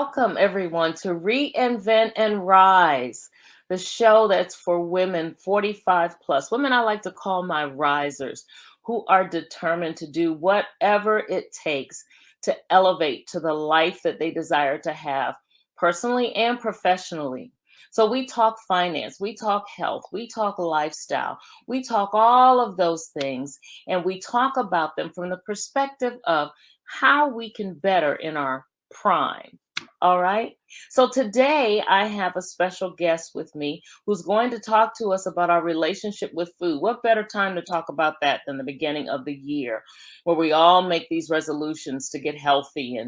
welcome everyone to Reinvent and Rise, the show that's for women 45 plus. Women I like to call my risers who are determined to do whatever it takes to elevate to the life that they desire to have personally and professionally. So we talk finance, we talk health, we talk lifestyle, we talk all of those things, and we talk about them from the perspective of how we can better in our prime. All right. So today I have a special guest with me who's going to talk to us about our relationship with food. What better time to talk about that than the beginning of the year, where we all make these resolutions to get healthy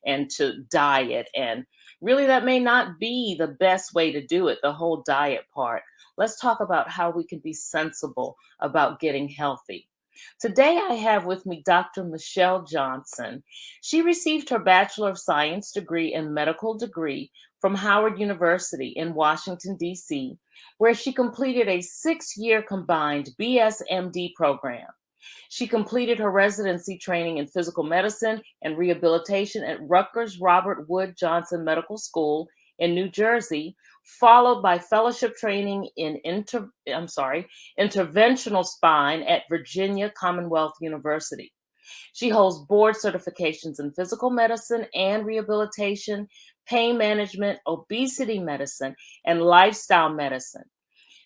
and to diet. And really that may not be the best way to do it, the whole diet part. Let's talk about how we can be sensible about getting healthy. Today, I have with me Dr. Michele Johnson. She received her Bachelor of Science degree and medical degree from Howard University in Washington, D.C., where she completed a 6-year combined BSMD program. She completed her residency training in physical medicine and rehabilitation at Rutgers Robert Wood Johnson Medical School in New Jersey, followed by fellowship training in interventional spine at Virginia Commonwealth University. She holds board certifications in physical medicine and rehabilitation, pain management, obesity medicine, and lifestyle medicine.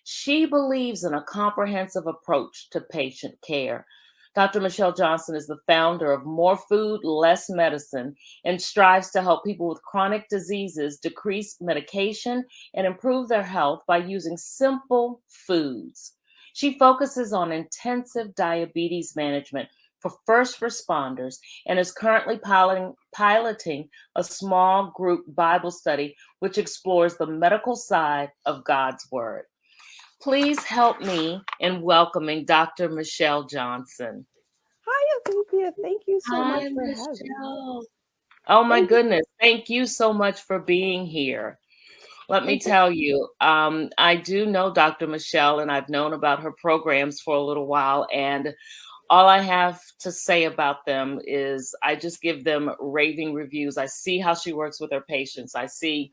She believes in a comprehensive approach to patient care. Dr. Michele Johnson is the founder of More Food, Less Medicine and strives to help people with chronic diseases decrease medication and improve their health by using simple foods. She focuses on intensive diabetes management for first responders and is currently piloting a small group Bible study which explores the medical side of God's Word. Please help me in welcoming Dr. Michele Johnson. Hi, Alehtia. Thank you so Hi, much for having me. Michele. Oh my Thank you. goodness. Thank you so much for being here. Let me And th- tell you, I do know Dr. Michele and I've known about her programs for a little while. And all I have to say about them is I just give them raving reviews. I see how she works with her patients. I see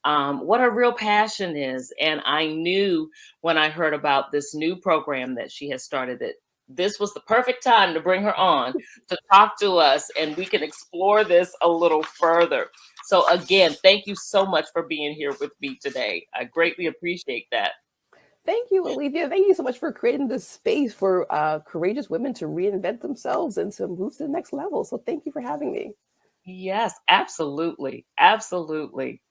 what her real passion is. And I knew when I heard about this new program that she has started that this was the perfect time to bring her on to talk to us and we can explore this a little further. So, again, thank you so much for being here with me today. I greatly appreciate that. Thank you, Alehtia. Thank you so much for creating this space for courageous women to reinvent themselves and to move to the next level. So thank you for having me. Yes, absolutely. Absolutely.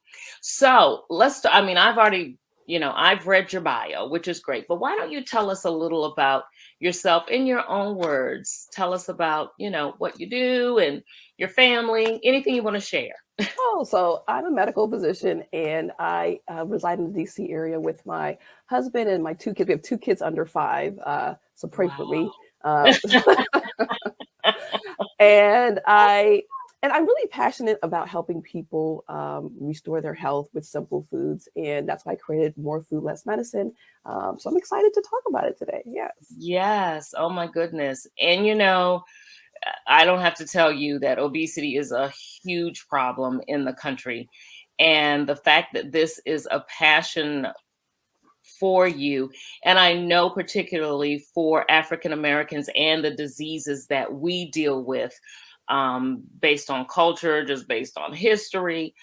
So I mean, I've already, I've read your bio, which is great, but why don't you tell us a little about yourself in your own words? Tell us about, what you do and your family, anything you want to share. Oh, so I'm a medical physician and I reside in the DC area with my husband and my 2 kids. We have 2 kids under 5. So pray for Wow. me. Uh, and I and I'm really passionate about helping people restore their health with simple foods, and that's why I created More Food, Less Medicine. So I'm excited to talk about it today. Yes. Yes. Oh my goodness. And I don't have to tell you that obesity is a huge problem in the country. And the fact that this is a passion for you, and I know particularly for African Americans and the diseases that we deal with, based on culture, just based on history.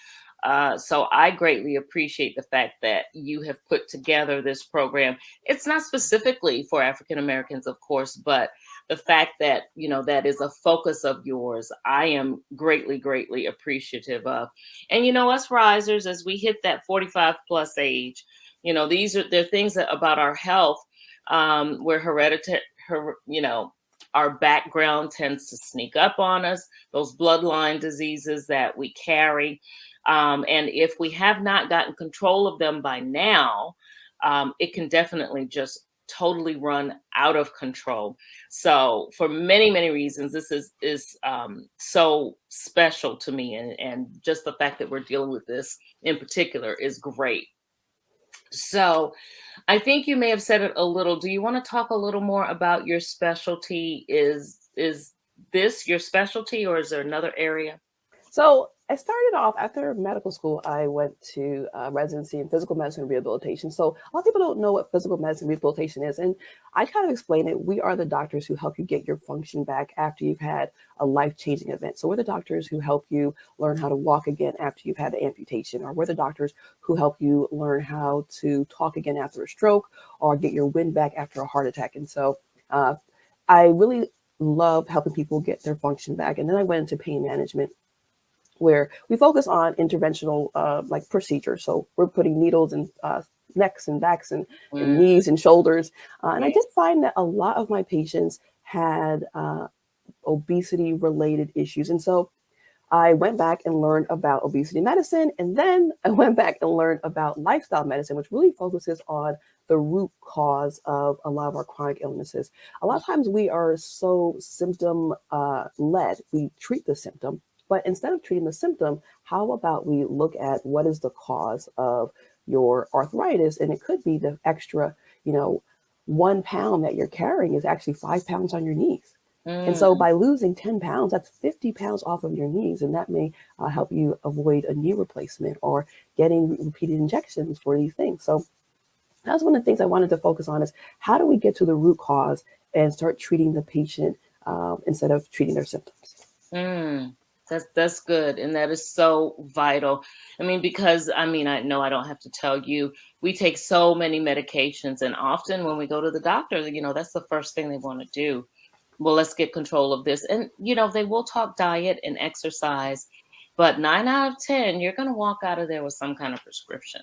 So I greatly appreciate the fact that you have put together this program. It's not specifically for African Americans, of course, but the fact that, that is a focus of yours, I am greatly, greatly appreciative of. And, us risers, as we hit that 45 plus age, they're things about our health, where hereditary, our background tends to sneak up on us, those bloodline diseases that we carry. And if we have not gotten control of them by now, it can definitely just totally run out of control. So for many, many reasons, this is so special to me. And just the fact that we're dealing with this in particular is great. So I think you may have said it a little. Do you want to talk a little more about your specialty? Is this your specialty or is there another area? So I started off after medical school. I went to residency in physical medicine and rehabilitation. So a lot of people don't know what physical medicine rehabilitation is, and I kind of explain it. We are the doctors who help you get your function back after you've had a life-changing event. So we're the doctors who help you learn how to walk again after you've had an amputation, or we're the doctors who help you learn how to talk again after a stroke, or get your wind back after a heart attack. And so uh, I really love helping people get their function back. And then I went into pain management, where we focus on interventional like procedures. So we're putting needles in necks and backs and Mm, knees and shoulders. And I did yes. find that a lot of my patients had obesity related issues. And so I went back and learned about obesity medicine. And then I went back and learned about lifestyle medicine, which really focuses on the root cause of a lot of our chronic illnesses. A lot of times we are so symptom led, we treat the symptom. But instead of treating the symptom, how about we look at what is the cause of your arthritis? And it could be the extra, you know, 1 pound that you're carrying is actually 5 pounds on your knees. And so Mm, by losing 10 pounds, that's 50 pounds off of your knees. And that may help you avoid a knee replacement or getting repeated injections for these things. So that's one of the things I wanted to focus on is how do we get to the root cause and start treating the patient instead of treating their symptoms. mm. That's good, and that is so vital. I mean, because I mean, I know I don't have to tell you, we take so many medications, and often when we go to the doctor, that's the first thing they want to do. Well, let's get control of this, and they will talk diet and exercise, but 9 out of 10, you're going to walk out of there with some kind of prescription.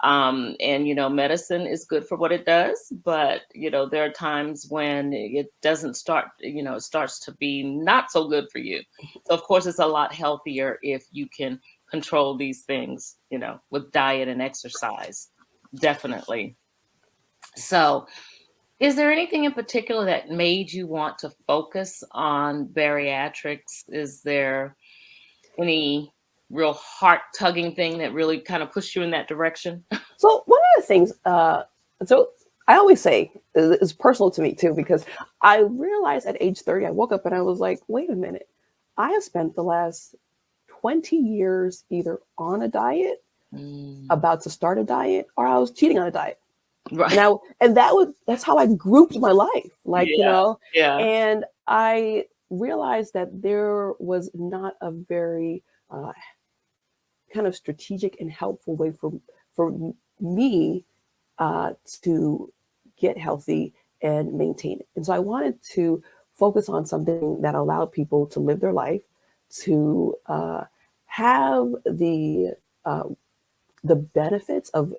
And medicine is good for what it does, but there are times when it doesn't start, it starts to be not so good for you. So of course it's a lot healthier if you can control these things, with diet and exercise. Definitely. So is there anything in particular that made you want to focus on bariatrics? Is there any real heart tugging thing that really kind of pushed you in that direction? So one of the things, so I always say is personal to me too, because I realized at age 30, I woke up and I was like, wait a minute, I have spent the last 20 years either on a diet, Mm, about to start a diet, or I was cheating on a diet. And right. that's how I grouped my life. Like, Yeah, yeah. and I realized that there was not a very uh, kind of strategic and helpful way for me to get healthy and maintain it. And so I wanted to focus on something that allowed people to live their life, to have uh, the benefits of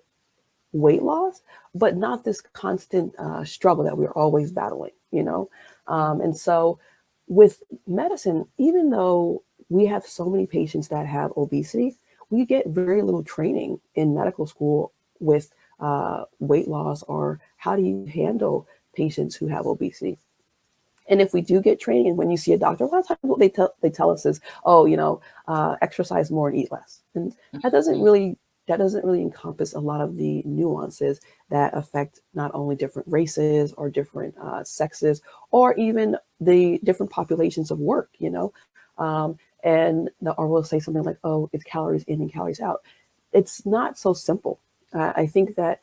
weight loss, but not this constant struggle that we're always battling, And so with medicine, even though we have so many patients that have obesity, we get very little training in medical school with weight loss or how do you handle patients who have obesity. And if we do get training, and when you see a doctor, a lot of times what they tell us is, oh, exercise more and eat less, and that doesn't Mhm. really that doesn't really encompass a lot of the nuances that affect not only different races or different sexes, or even the different populations of work. Or we'll say something like, oh, it's calories in and calories out. It's not so simple. I think that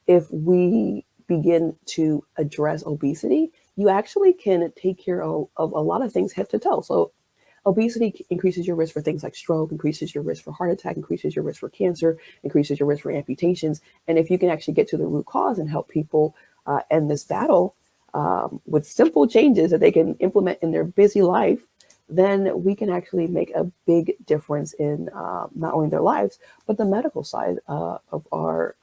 if we begin to address obesity, you actually can take care of a lot of things head to toe. So obesity increases your risk for things like stroke, increases your risk for heart attack, increases your risk for cancer, increases your risk for amputations. And if you can actually get to the root cause and help people end this battle with simple changes that they can implement in their busy life, then we can actually make a big difference in not only their lives, but the medical side of our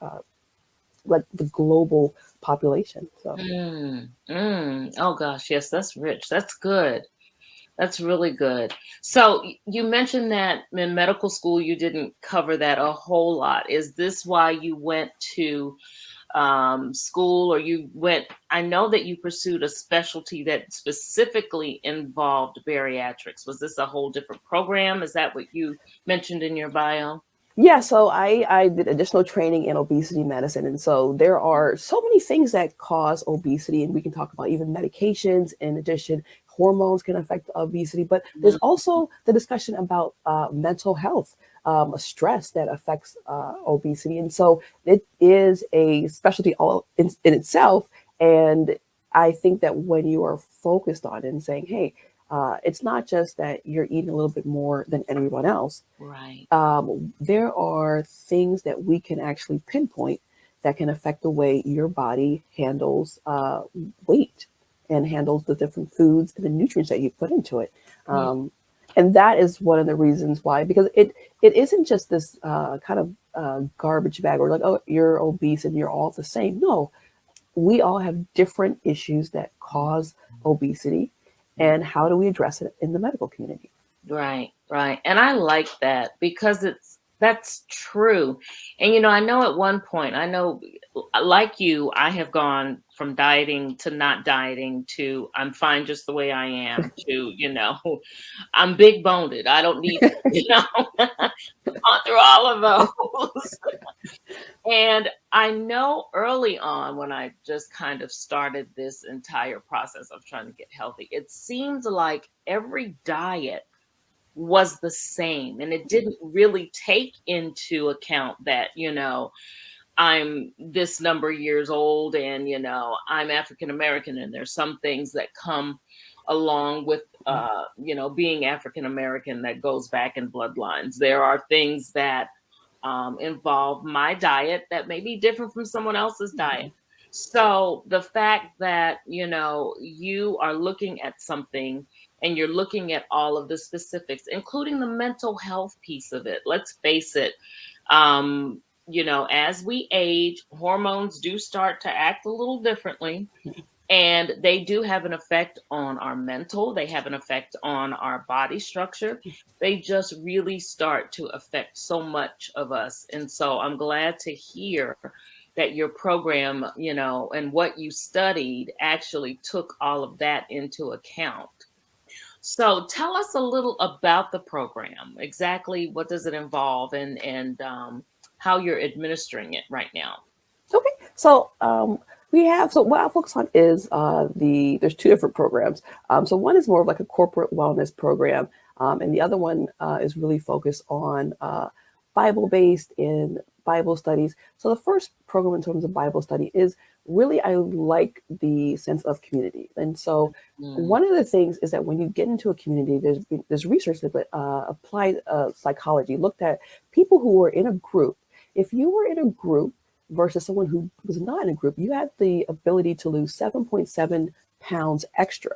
like the global population. So Oh gosh, yes, that's rich. That's good. That's really good. So you mentioned that in medical school you didn't cover that a whole lot. Is this why you went to school, or you went? I know that you pursued a specialty that specifically involved bariatrics. Was this a whole different program? Is that what you mentioned in your bio? Yeah, so I did additional training in obesity medicine. And so there are so many things that cause obesity, and we can talk about even medications. In addition, hormones can affect obesity, but there's Mm, also the discussion about mental health, stress that affects obesity. And so it is a specialty all in itself. And I think that when you are focused on it and saying, hey, it's not just that you're eating a little bit more than everyone else. right. There are things that we can actually pinpoint that can affect the way your body handles weight and handles the different foods and the nutrients that you put into it. Hmm. Um, and that is one of the reasons why, because it isn't just this kind of garbage bag or like, oh, you're obese and you're all the same. No, we all have different issues that cause obesity, and how do we address it in the medical community? Right, right. And I like that because that's true. And I know at one point, I know like you, I have gone from dieting to not dieting to I'm fine just the way I am to, I'm big boned. I don't need to, gone through all of those. And I know early on when I just kind of started this entire process of trying to get healthy, it seemed like every diet was the same, and it didn't really take into account that I'm this number of years old, and I'm African American, and there's some things that come along with being African American that goes back in bloodlines. There are things that involve my diet that may be different from someone else's diet. So the fact that, you are looking at something and you're looking at all of the specifics, including the mental health piece of it. Let's face it, as we age, hormones do start to act a little differently. And they do have an effect on our mental, they have an effect on our body structure. They just really start to affect so much of us. And so I'm glad to hear that your program, and what you studied actually took all of that into account. So tell us a little about the program. Exactly what does it involve, and how you're administering it right now. Okay, so so what I focus on is there's two different programs. So one is more of like a corporate wellness program, and the other one is really focused on Bible based in Bible studies. So the first program in terms of Bible study is really, I like the sense of community. And so Mm, one of the things is that when you get into a community, there's research that applied psychology looked at people who were in a group. If you were in a group versus someone who was not in a group, you had the ability to lose 7.7 pounds extra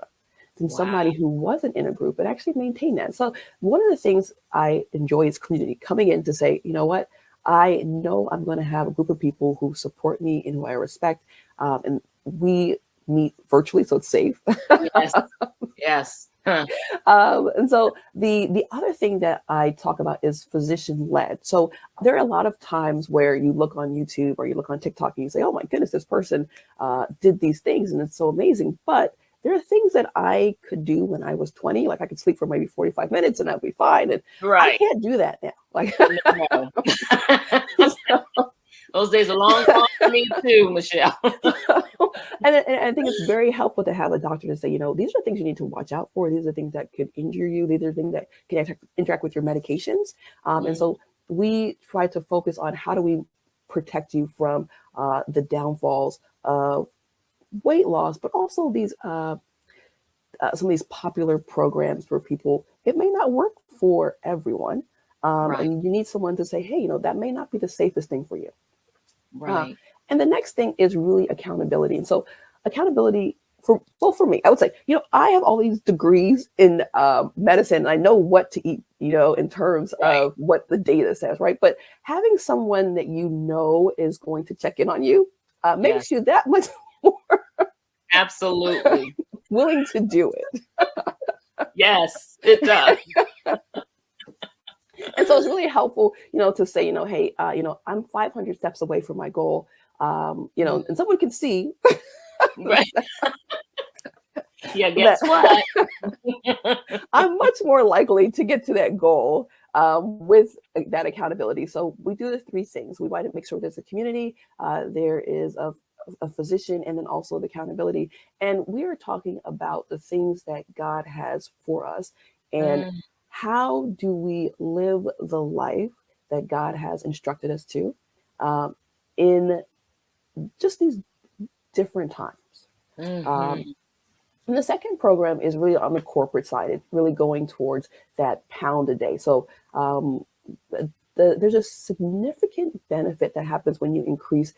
than wow. somebody who wasn't in a group and actually maintain that. So one of the things I enjoy is community coming in to say, you know what, I know I'm going to have a group of people who support me and who I respect, and we meet virtually, so it's safe. Yes. Yes. Huh. And so the other thing that I talk about is physician led. So there are a lot of times where you look on YouTube or you look on TikTok and you say, "Oh my goodness, this person did these things and it's so amazing." But there are things that I could do when I was 20, like I could sleep for maybe 45 minutes and I'd be fine. And I Right. can't do that now. Like, No. Those days are long gone for me too, Michelle. and I think it's very helpful to have a doctor to say, these are things you need to watch out for. These are things that could injure you. These are things that can interact with your medications. And Mm, so we try to focus on how do we protect you from the downfalls of weight loss, but also these some of these popular programs for people. It may not work for everyone. right, And you need someone to say, hey, that may not be the safest thing for you. Uh, right. and the next thing is really accountability. And so accountability for me, I would say, I have all these degrees in medicine and I know what to eat, in terms Right. of what the data says, right? But having someone that is going to check in on you Yes. makes you that much more Absolutely. willing to do it. Yes, it does. And so it's really helpful, to say, hey, I'm 500 steps away from my goal. Mm, And someone can see right. Yeah, that guess what? I'm much more likely to get to that goal with that accountability. So we do the three things. We want to make sure there's a community, there is a physician, and then also the accountability. And we are talking about the things that God has for us, and Mm, how do we live the life that God has instructed us to, um, in just these different times. Um, mhm, and the second program is really on the corporate side. It's really going towards that pound a day. So there's a significant benefit that happens when you increase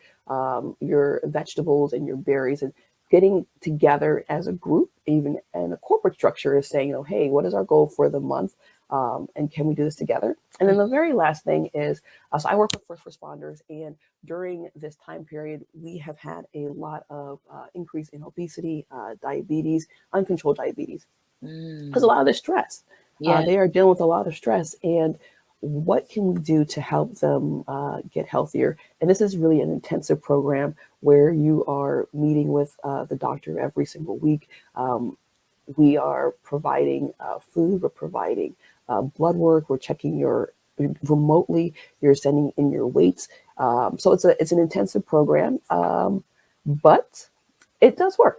your vegetables and your berries, and getting together as a group, even in a corporate structure, is saying, hey, what is our goal for the month? And can we do this together? And then the very last thing is, so I work with first responders, and during this time period, we have had a lot of increase in obesity, diabetes, uncontrolled diabetes, because a mm. lot of the stress. Yeah. They are dealing with a lot of stress, and what can we do to help them get healthier? And this is really an intensive program where you are meeting with the doctor every single week. We are providing food, we're providing blood work, we're checking your remotely, you're sending in your weights. So it's an intensive program, but it does work.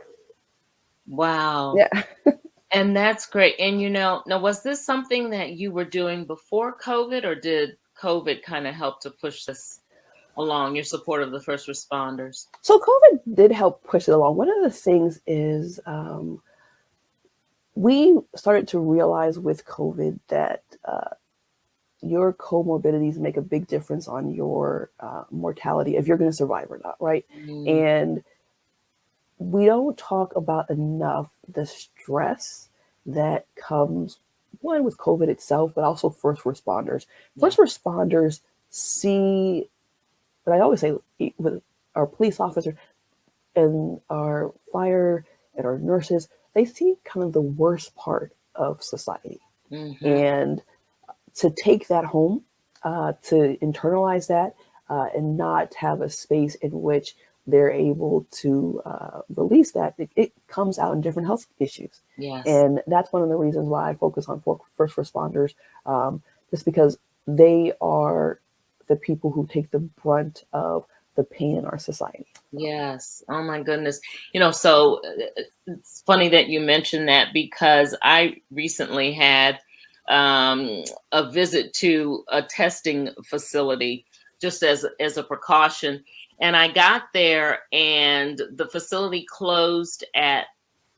Wow. Yeah. And that's great. And now was this something that you were doing before COVID, or did COVID kind of help to push this along, your support of the first responders? So COVID did help push it along. One of the things is, we started to realize with COVID that your comorbidities make a big difference on your mortality, if you're going to survive or not, right? Mm, And we don't talk about enough the stress that comes, one, with COVID itself, but also first responders. yeah. First responders see, but I always say, with our police officers and our fire and our nurses, they see kind of the worst part of society. Hmm. And to take that home, to internalize that, and not have a space in which they're able to release that, it comes out in different health issues. Yes. And that's one of the reasons why I focus on first responders, just because they are the people who take the brunt of the pain in our society. Yes. Oh my goodness. So it's funny that you mentioned that, because I recently had a visit to a testing facility, just as a precaution. And I got there and the facility closed at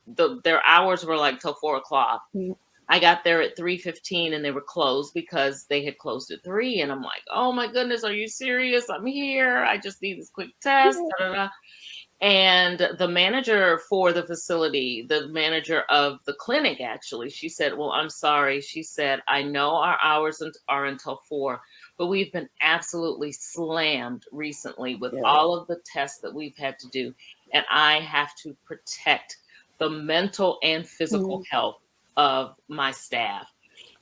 their hours were like till 4 o'clock. Mm-hmm. I got there at 3:15 and they were closed because they had closed at 3. And I'm like, oh my goodness, are you serious? I'm here. I just need this quick test. Da, da, da. And the manager for the facility, the manager of the clinic, actually, she said, well, I'm sorry. She said, I know our hours are until 4, but we've been absolutely slammed recently with Yeah. all of the tests that we've had to do. And I have to protect the mental and physical Mm-hmm. health of my staff.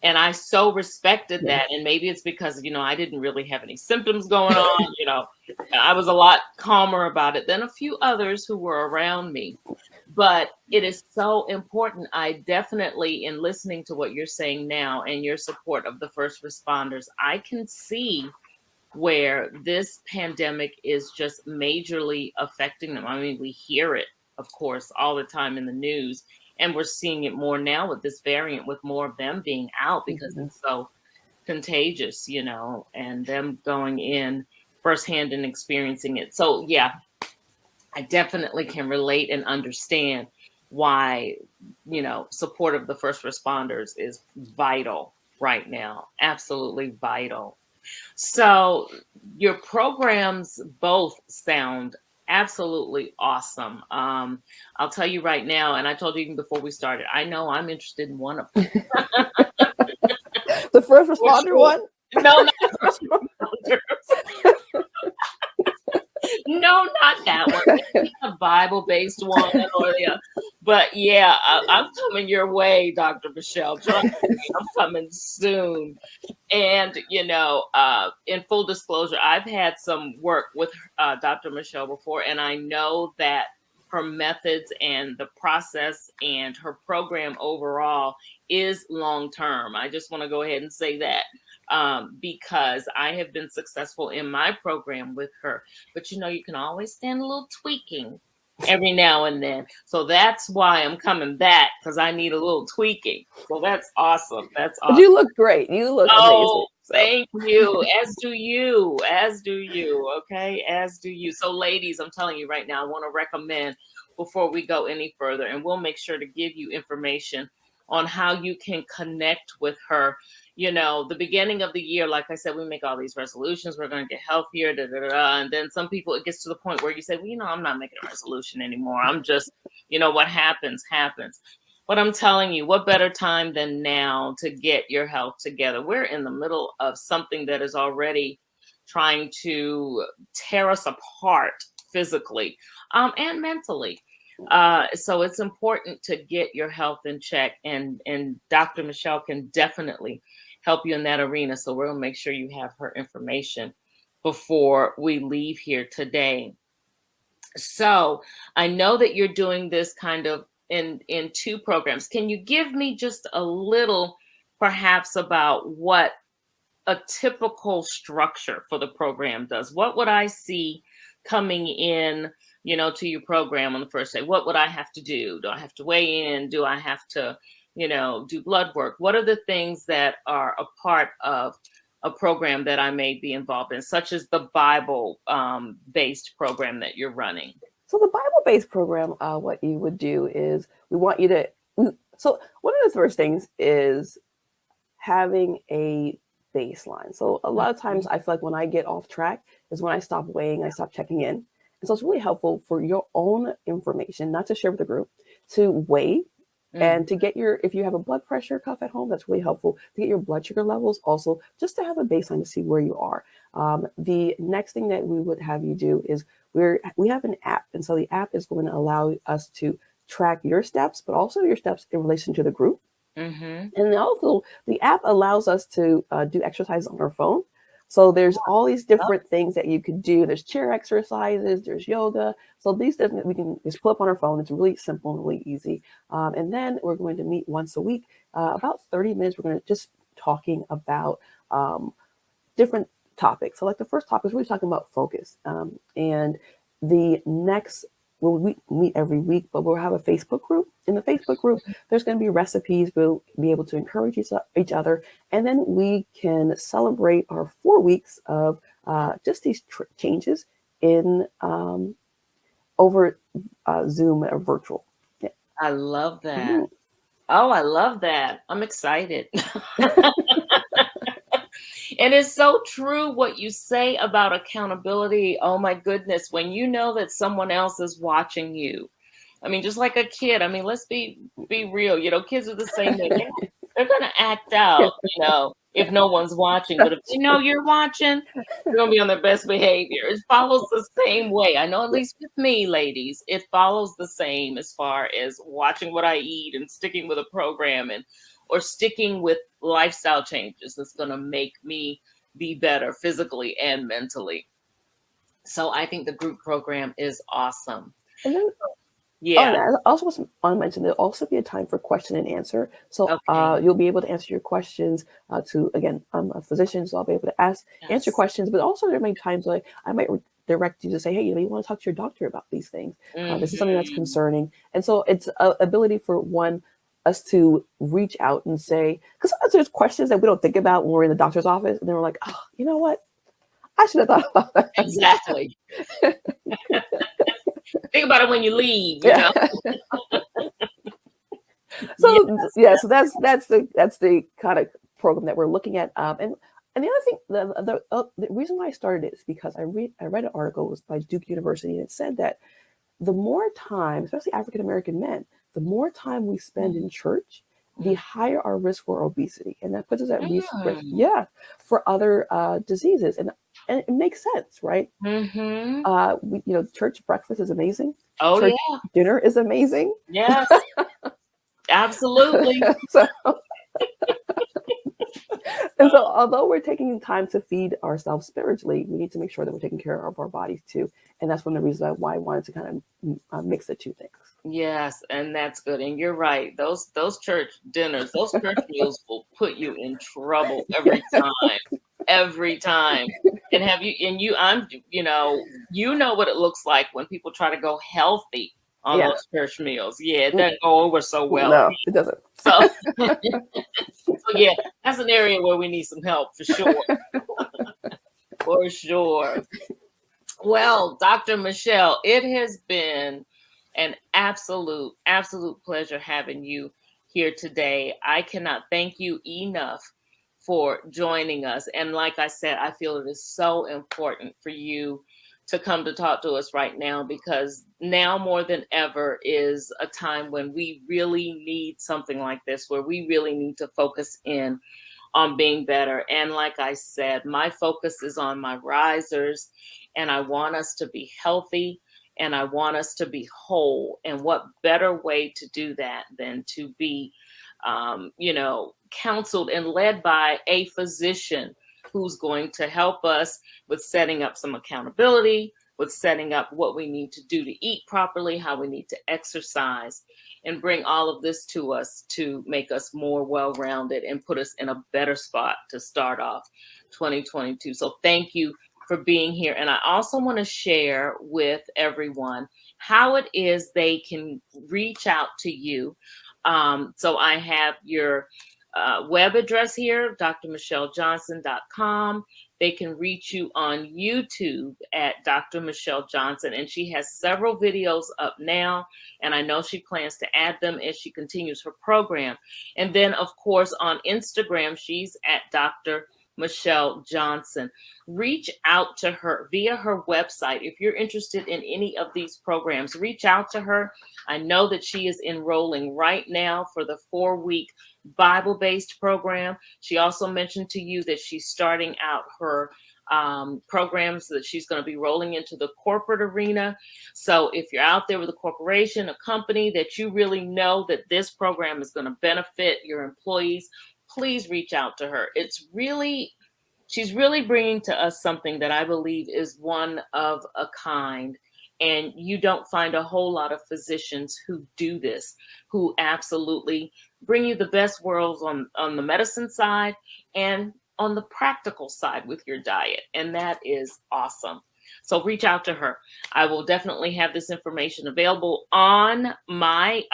And I so respected Yeah. that. And maybe it's because, I didn't really have any symptoms going on. I was a lot calmer about it than a few others who were around me. But it is so important. I definitely, in listening to what you're saying now and your support of the first responders, I can see where this pandemic is just majorly affecting them. I mean, we hear it, of course, all the time in the news, and we're seeing it more now with this variant, with more of them being out because Mm-hmm. it's so contagious, and them going in firsthand and experiencing it. So, yeah, I definitely can relate and understand why, support of the first responders is vital right now. Absolutely vital. So your programs both sound absolutely awesome. I'll tell you right now, and I told you even before we started, I know I'm interested in one of them. The first For responder sure. one. No, not first responders. No, not that one. Maybe a Bible-based one, or yeah. But yeah, I'm coming your way, Dr. Michelle. Trust me, I'm coming soon. And, in full disclosure, I've had some work with Dr. Michelle before, and I know that her methods and the process and her program overall is long term. I just want to go ahead and say that, because I have been successful in my program with her. But you can always stand a little tweaking every now and then. So that's why I'm coming back, because I need a little tweaking. So that's awesome. That's But awesome. you look great. You look amazing. Oh, So. thank you. As do you. As do you. Okay. As do you. So, ladies, I'm telling you right now, I want to recommend before we go any further, and we'll make sure to give you information on how you can connect with her. The beginning of the year, like I said, we make all these resolutions. We're going to get healthier, da, da, da, da. And then some people, it gets to the point where you say, well, I'm not making a resolution anymore. I'm just, what happens, happens. But I'm telling you, what better time than now to get your health together? We're in the middle of something that is already trying to tear us apart physically, and mentally. So it's important to get your health in check, and Dr. Michele can definitely help you in that arena. So we'll make sure you have her information before we leave here today. So I know that you're doing this kind of in two programs. Can you give me just a little, perhaps, about what a typical structure for the program does? What would I see coming in, to your program on the first day? What would I have to do? Do I have to weigh in? Do I have to, do blood work? What are the things that are a part of a program that I may be involved in, such as the Bible based program that you're running? So the Bible-based program, what you would do is we want you to. So one of the first things is having a baseline. So a lot of times I feel like when I get off track is when I stop weighing, I stop checking in. And so it's really helpful for your own information, not to share with the group, to weigh and to get if you have a blood pressure cuff at home, that's really helpful to get your blood sugar levels, also just to have a baseline to see where you are. The next thing that we would have you do is we have an app. And so the app is going to allow us to track your steps, but also your steps in relation to the group. Mm-hmm. And also the app allows us to do exercise on our phone. So there's all these different things that you could do. There's chair exercises, there's yoga. So these different, we can just pull up on our phone. It's really simple and really easy. And then we're going to meet once a week, about 30 minutes. We're going to just talking about different topics. So like the first topic is really talking about focus. And the next, we meet every week, but we'll have a Facebook group. In the Facebook group, there's going to be recipes. We'll be able to encourage each other. And then we can celebrate our 4 weeks of just these changes in over Zoom or virtual. Yeah. I love that. Mm-hmm. Oh, I love that. I'm excited. And it's so true what you say about accountability. Oh my goodness, when you know that someone else is watching you. I mean, just like a kid. I mean, let's be real. Kids are the same way. They're going to act out, if no one's watching. But if they know you're watching, they're going to be on their best behavior. It follows the same way. I know, at least with me, ladies, it follows the same as far as watching what I eat and sticking with a program or sticking with lifestyle changes that's going to make me be better physically and mentally. So I think the group program is awesome. And then, yeah. I also want to mention there'll also be a time for question and answer. So Okay. you'll be able to answer your questions to, again, I'm a physician, so I'll be able to answer questions. But also there may be times like I might direct you to say, hey, you want to talk to your doctor about these things. This is something that's concerning. And so it's an ability for us to reach out and say, because sometimes there's questions that we don't think about when we're in the doctor's office, and then we're like, oh, you know what? I should have thought about that. Exactly. Think about it when you leave, So yes. So that's the kind of program that we're looking at. And the other thing, the reason why I started it is because I read an article, it was by Duke University, and it said that the more time, especially African American men, the more time we spend in church, the higher our risk for obesity, and that puts us at risk, for other diseases, and it makes sense, right? Mm-hmm. Church breakfast is amazing. Oh, church dinner is amazing. Yes, absolutely. So And so, although we're taking time to feed ourselves spiritually, we need to make sure that we're taking care of our bodies too. And that's one of the reasons why I wanted to kind of mix the two things. Yes, and that's good. And you're right. Those church dinners, those church meals will put you in trouble Yeah. every time. Every time. And have you and you I'm you know what it looks like when people try to go healthy on Yeah. those church meals. Yeah, it doesn't go over so well. No, it doesn't. So so yeah, that's an area where we need some help for sure. For sure. Well, Dr. Michele, it has been an absolute pleasure having you here today. I cannot thank you enough for joining us. And like I said, I feel it is so important for you to come to talk to us right now, because now more than ever is a time when we really need something like this, where we really need to focus in on being better. And like I said, my focus is on my risers, and I want us to be healthy, and I want us to be whole. And what better way to do that than to be, counseled and led by a physician who's going to help us with setting up some accountability, with setting up what we need to do to eat properly, how we need to exercise, and bring all of this to us to make us more well-rounded and put us in a better spot to start off 2022. So thank you for being here. And I also want to share with everyone how it is they can reach out to you. So I have your web address here, drmichellejohnson.com. They can reach you on YouTube at Dr. Michele Johnson, and she has several videos up now, and I know she plans to add them as she continues her program. And then, of course, on Instagram, she's at Dr. Michele Johnson. Reach out to her via her website. If you're interested in any of these programs, reach out to her. I know that she is enrolling right now for the 4-week Bible-based program. She also mentioned to you that she's starting out her programs that she's going to be rolling into the corporate arena. So if you're out there with a corporation, a company that you really know that this program is going to benefit your employees, please reach out to her. She's really bringing to us something that I believe is one of a kind. And you don't find a whole lot of physicians who do this, who absolutely bring you the best worlds on the medicine side and on the practical side with your diet. And that is awesome. So reach out to her. I will definitely have this information available on my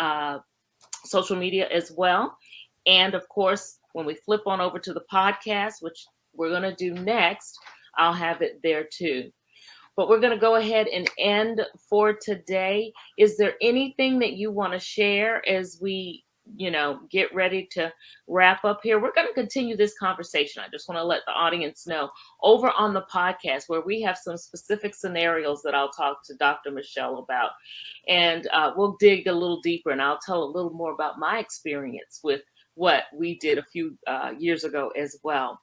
social media as well. And of course, when we flip on over to the podcast, which we're going to do next, I'll have it there too. But we're going to go ahead and end for today. Is there anything that you want to share as we, get ready to wrap up here? We're going to continue this conversation. I just want to let the audience know over on the podcast where we have some specific scenarios that I'll talk to Dr. Michele about. And we'll dig a little deeper, and I'll tell a little more about my experience with what we did a few years ago as well.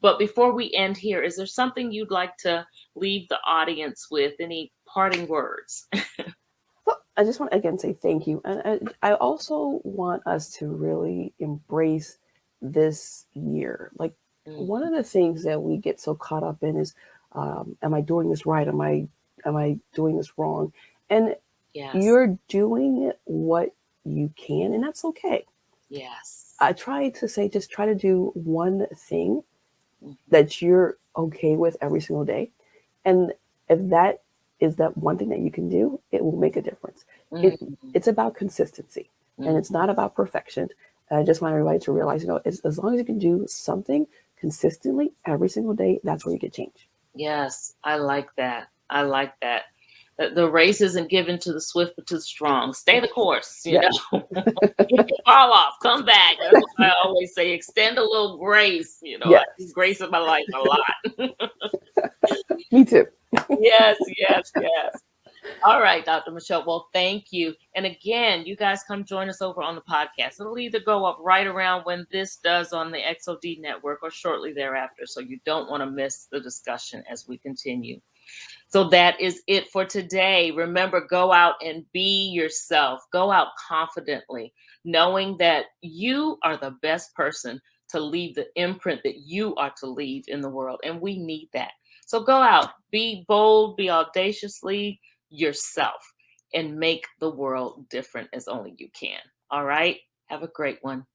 But before we end here, is there something you'd like to leave the audience with? Any parting words? Well, I just want to again say thank you. And I also want us to really embrace this year. Like, one of the things that we get so caught up in is, am I doing this right? Am I doing this wrong? And Yes. you're doing what you can, and that's okay. Yes. I try to say, just try to do one thing that you're okay with every single day. And if that is that one thing that you can do, it will make a difference. It's about consistency, and it's not about perfection. I just want everybody to realize, as long as you can do something consistently every single day, that's where you get change. Yes, I like that. I like that. The race isn't given to the swift, but to the strong. Stay the course, Yes. You can fall off, come back. That's what I always say. Extend a little grace. Yes. I use grace in my life a lot. Me too. Yes. All right, Dr. Michele. Well, thank you. And again, you guys come join us over on the podcast. It'll either go up right around when this does on the XOD network or shortly thereafter. So you don't want to miss the discussion as we continue. So that is it for today. Remember, go out and be yourself. Go out confidently, knowing that you are the best person to leave the imprint that you are to leave in the world. And we need that. So go out, be bold, be audaciously yourself, and make the world different as only you can. All right. Have a great one.